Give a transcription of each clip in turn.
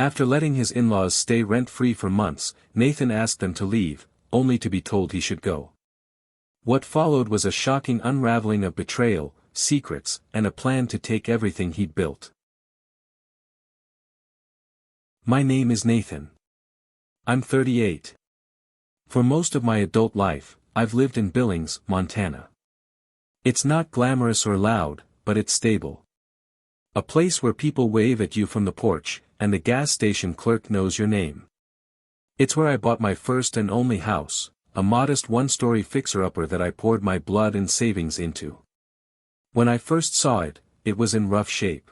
After letting his in-laws stay rent-free for months, Nathan asked them to leave, only to be told he should go. What followed was a shocking unraveling of betrayal, secrets, and a plan to take everything he'd built. My name is Nathan. I'm 38. For most of my adult life, I've lived in Billings, Montana. It's not glamorous or loud, but it's stable. A place where people wave at you from the porch, and the gas station clerk knows your name. It's where I bought my first and only house, a modest one-story fixer-upper that I poured my blood and savings into. When I first saw it, it was in rough shape.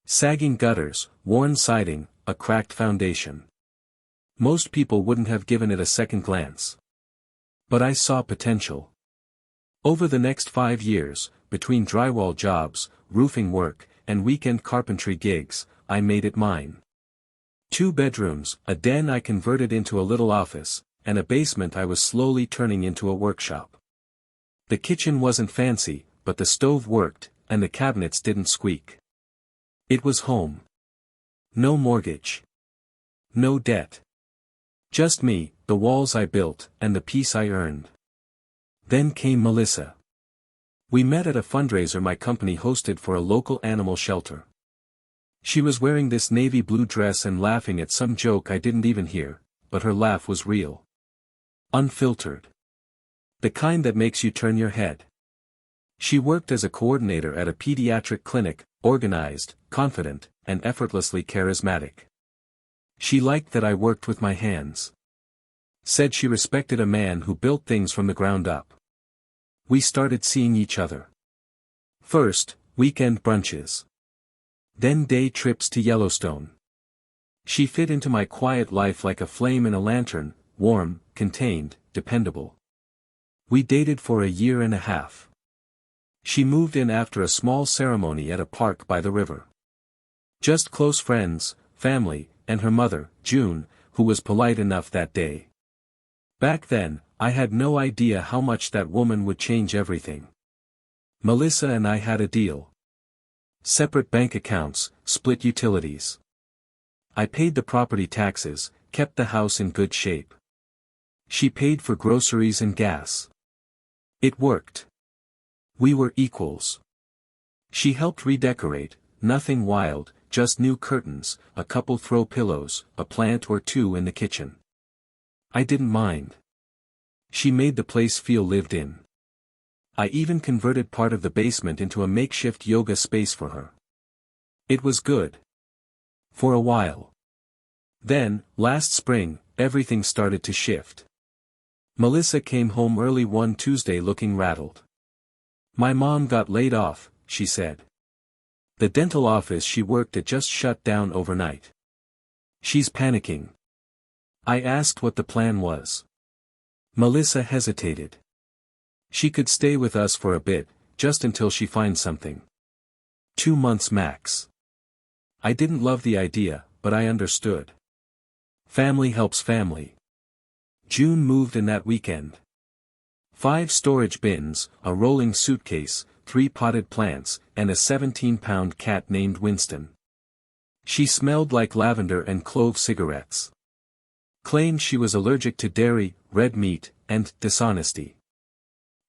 Sagging gutters, worn siding, a cracked foundation. Most people wouldn't have given it a second glance. But I saw potential. Over the next 5 years, between drywall jobs, roofing work, and weekend carpentry gigs, I made it mine. 2 bedrooms, a den I converted into a little office, and a basement I was slowly turning into a workshop. The kitchen wasn't fancy, but the stove worked, and the cabinets didn't squeak. It was home. No mortgage. No debt. Just me, the walls I built, and the peace I earned. Then came Melissa. We met at a fundraiser my company hosted for a local animal shelter. She was wearing this navy blue dress and laughing at some joke I didn't even hear, but her laugh was real. Unfiltered. The kind that makes you turn your head. She worked as a coordinator at a pediatric clinic, organized, confident, and effortlessly charismatic. She liked that I worked with my hands. Said she respected a man who built things from the ground up. We started seeing each other. First, weekend brunches. Then day trips to Yellowstone. She fit into my quiet life like a flame in a lantern, warm, contained, dependable. We dated for a year and a half. She moved in after a small ceremony at a park by the river. Just close friends, family, and her mother, June, who was polite enough that day. Back then, I had no idea how much that woman would change everything. Melissa and I had a deal. Separate bank accounts, split utilities. I paid the property taxes, kept the house in good shape. She paid for groceries and gas. It worked. We were equals. She helped redecorate, nothing wild, just new curtains, a couple throw pillows, a plant or 2 in the kitchen. I didn't mind. She made the place feel lived in. I even converted part of the basement into a makeshift yoga space for her. It was good. For a while. Then, last spring, everything started to shift. Melissa came home early one Tuesday looking rattled. My mom got laid off, she said. The dental office she worked at just shut down overnight. She's panicking. I asked what the plan was. Melissa hesitated. She could stay with us for a bit, just until she finds something. 2 months max. I didn't love the idea, but I understood. Family helps family. June moved in that weekend. 5 storage bins, a rolling suitcase, 3 potted plants, and a 17-pound cat named Winston. She smelled like lavender and clove cigarettes. Claimed she was allergic to dairy, red meat, and dishonesty.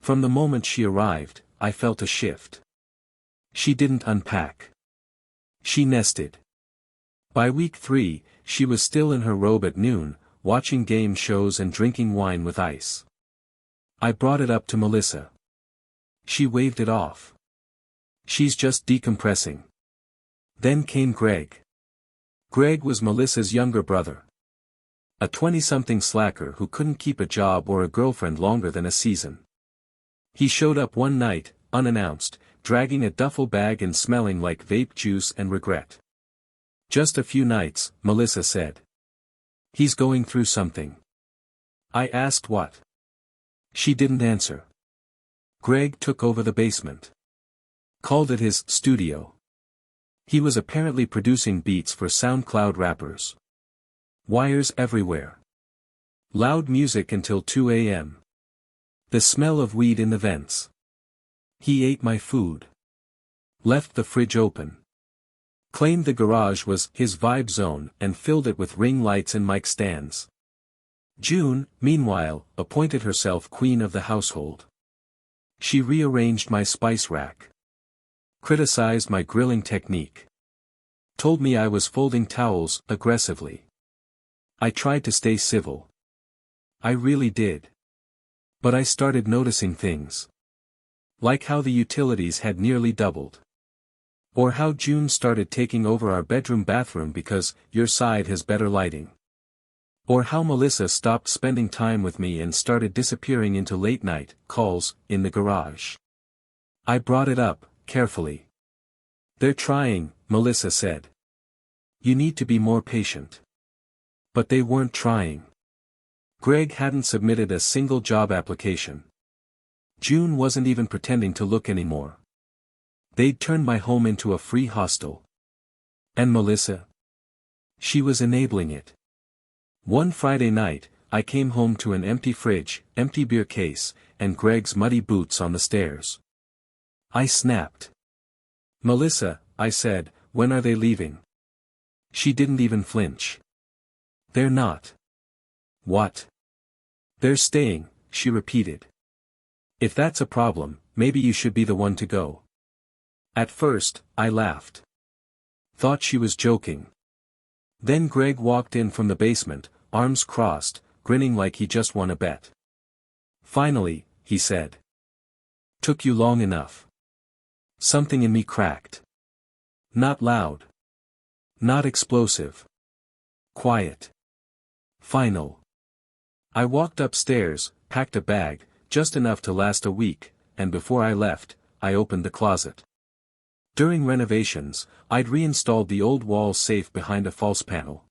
From the moment she arrived, I felt a shift. She didn't unpack. She nested. By week 3, she was still in her robe at noon, watching game shows and drinking wine with ice. I brought it up to Melissa. She waved it off. She's just decompressing. Then came Greg. Greg was Melissa's younger brother. A 20-something slacker who couldn't keep a job or a girlfriend longer than a season. He showed up one night, unannounced, dragging a duffel bag and smelling like vape juice and regret. Just a few nights, Melissa said. He's going through something. I asked what. She didn't answer. Greg took over the basement. Called it his studio. He was apparently producing beats for SoundCloud rappers. Wires everywhere. Loud music until 2 a.m. The smell of weed in the vents. He ate my food. Left the fridge open. Claimed the garage was his vibe zone and filled it with ring lights and mic stands. June, meanwhile, appointed herself queen of the household. She rearranged my spice rack. Criticized my grilling technique. Told me I was folding towels aggressively. I tried to stay civil. I really did. But I started noticing things. Like how the utilities had nearly doubled. Or how June started taking over our bathroom because your side has better lighting. Or how Melissa stopped spending time with me and started disappearing into late-night calls in the garage. I brought it up, carefully. They're trying, Melissa said. You need to be more patient. But they weren't trying. Greg hadn't submitted a single job application. June wasn't even pretending to look anymore. They'd turned my home into a free hostel. And Melissa? She was enabling it. One Friday night, I came home to an empty fridge, empty beer case, and Greg's muddy boots on the stairs. I snapped. Melissa, I said, when are they leaving? She didn't even flinch. They're not. What? They're staying, she repeated. If that's a problem, maybe you should be the one to go. At first, I laughed. Thought she was joking. Then Greg walked in from the basement, arms crossed, grinning like he just won a bet. Finally, he said. Took you long enough. Something in me cracked. Not loud. Not explosive. Quiet. Final. I walked upstairs, packed a bag, just enough to last a week, and before I left, I opened the closet. During renovations, I'd reinstalled the old wall safe behind a false panel.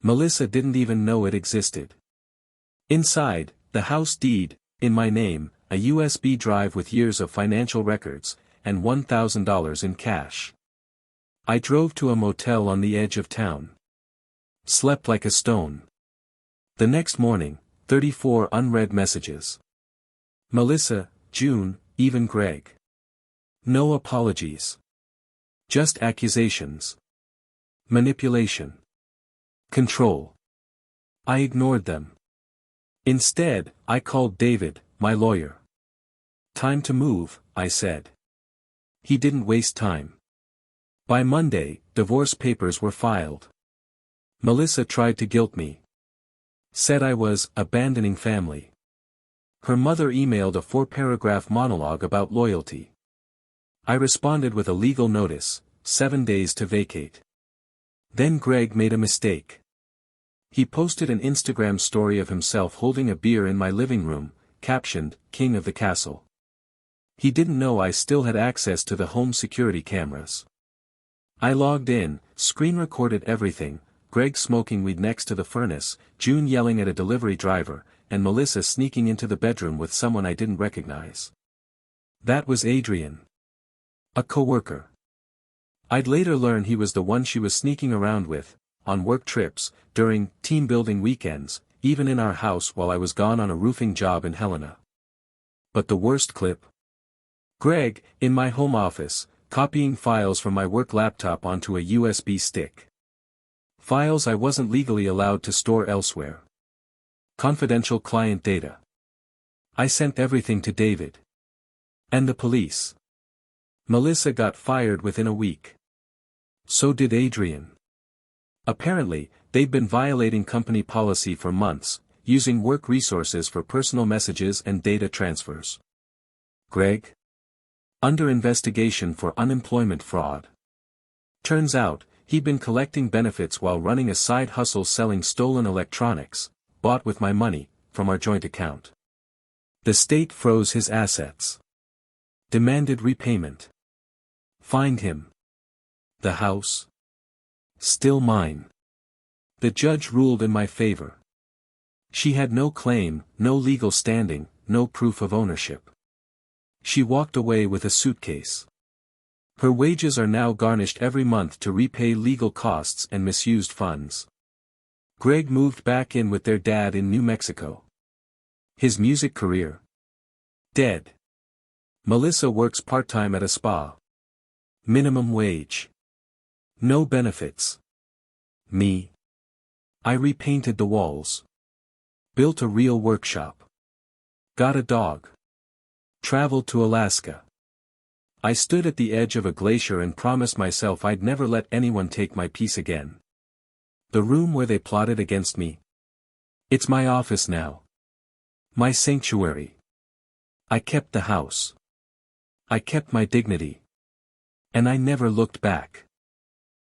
Melissa didn't even know it existed. Inside, the house deed, in my name, a USB drive with years of financial records, and $1,000 in cash. I drove to a motel on the edge of town. Slept like a stone. The next morning, 34 unread messages. Melissa, June, even Greg. No apologies. Just accusations. Manipulation. Control. I ignored them. Instead, I called David, my lawyer. Time to move, I said. He didn't waste time. By Monday, divorce papers were filed. Melissa tried to guilt me. Said I was abandoning family. Her mother emailed a 4-paragraph monologue about loyalty. I responded with a legal notice, 7 days to vacate. Then Greg made a mistake. He posted an Instagram story of himself holding a beer in my living room, captioned, King of the Castle. He didn't know I still had access to the home security cameras. I logged in, screen recorded everything, Greg smoking weed next to the furnace, June yelling at a delivery driver, and Melissa sneaking into the bedroom with someone I didn't recognize. That was Adrian. A coworker. I'd later learn he was the one she was sneaking around with, on work trips, during team-building weekends, even in our house while I was gone on a roofing job in Helena. But the worst clip? Greg, in my home office, copying files from my work laptop onto a USB stick. Files I wasn't legally allowed to store elsewhere. Confidential client data. I sent everything to David. And the police. Melissa got fired within a week. So did Adrian. Apparently, they'd been violating company policy for months, using work resources for personal messages and data transfers. Greg? Under investigation for unemployment fraud. Turns out, he'd been collecting benefits while running a side hustle selling stolen electronics, bought with my money, from our joint account. The state froze his assets. Demanded repayment. Fined him. The house? Still mine. The judge ruled in my favor. She had no claim, no legal standing, no proof of ownership. She walked away with a suitcase. Her wages are now garnished every month to repay legal costs and misused funds. Greg moved back in with their dad in New Mexico. His music career? Dead. Melissa works part-time at a spa. Minimum wage. No benefits. Me. I repainted the walls. Built a real workshop. Got a dog. Traveled to Alaska. I stood at the edge of a glacier and promised myself I'd never let anyone take my peace again. The room where they plotted against me. It's my office now. My sanctuary. I kept the house. I kept my dignity. And I never looked back.